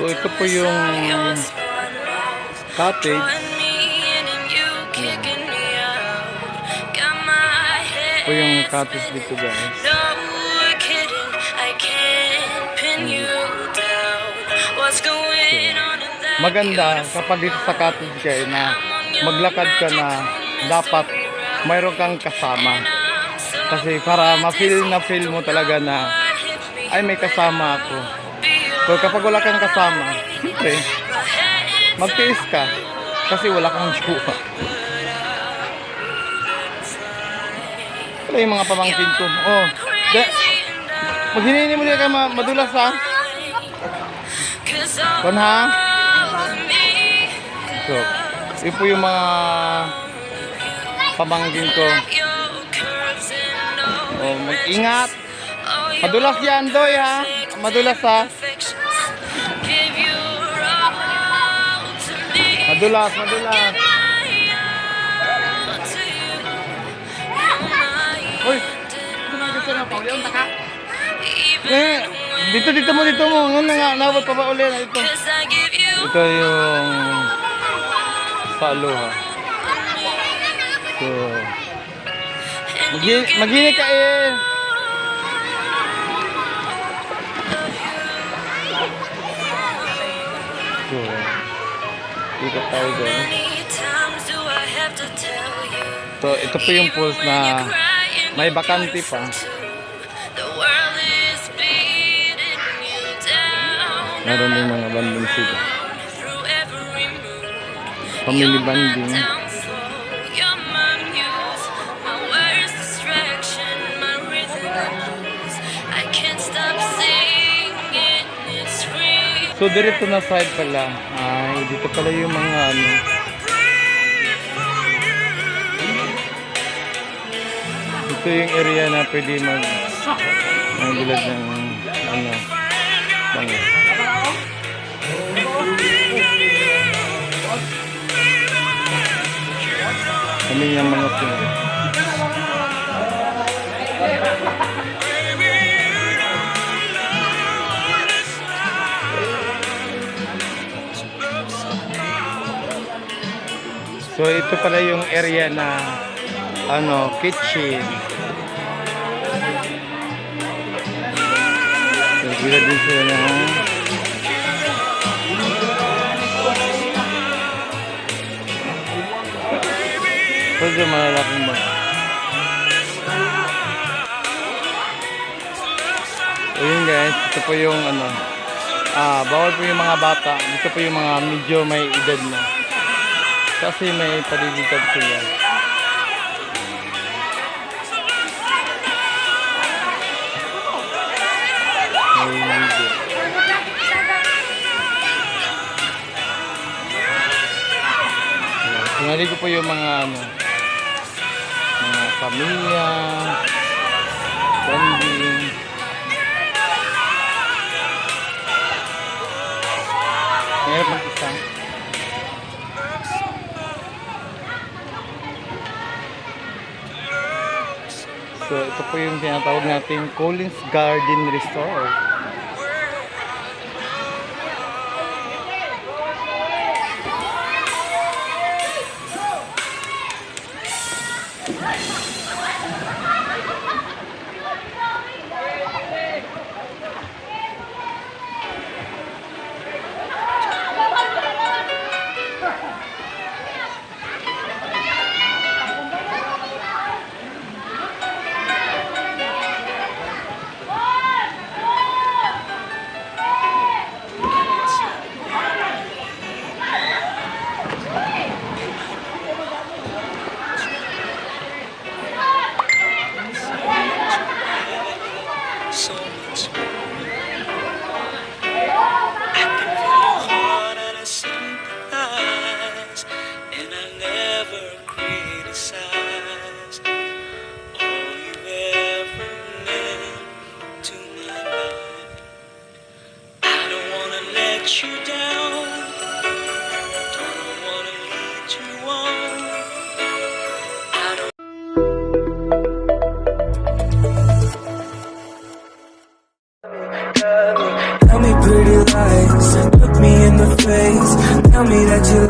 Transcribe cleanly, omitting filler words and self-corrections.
So ito po yung cottage. Ito po yung cottage dito, guys. Maganda kapag dito sa cottage kayo na maglakad ka na dapat mayroon kang kasama. Kasi para ma-feel mo talaga na ay may kasama ako. So kapag wala kang kasama, siyempre magtiis ka kasi wala kang jowa. Wala yung mga pamangkin ko. Oh, maghinini mo nila kayo madulas ha. Kon ha? So, yun po yung mga pamangkin ko. Oh, mag-ingat. Madulas yan, Doy ha. Madulas ha. Madulas. Uy, ito na gusto na Paul, yung taka. Dito mo. Ano nga, nawag pa ba ulit na ito? Ito yung palo ha. So, maghinig ka eh. So, ikot tayo doon. So, ito po yung pools na may bakante pa. Meron din mga banding sila. Family banding. So, dito na side pala. Ay, dito pala yung mga ano. Ito yung area na pwede magbilad ng ano. Bango. Kami yung mga sila. So ito pala yung area na ano, kitchen. So bila din sila na pwede malalaking ba. So yun guys, ito po yung ano, bawal po yung mga bata. Dito po yung mga medyo may edad na. Kasi may palilikad sila. Sinali ko po yung mga ano, mga pamilya, bonding. Ngayon mag-isa. So ito po yung tinatawag natin Collins Garden Resort. Tell me pretty lies. me in the face. Tell me that you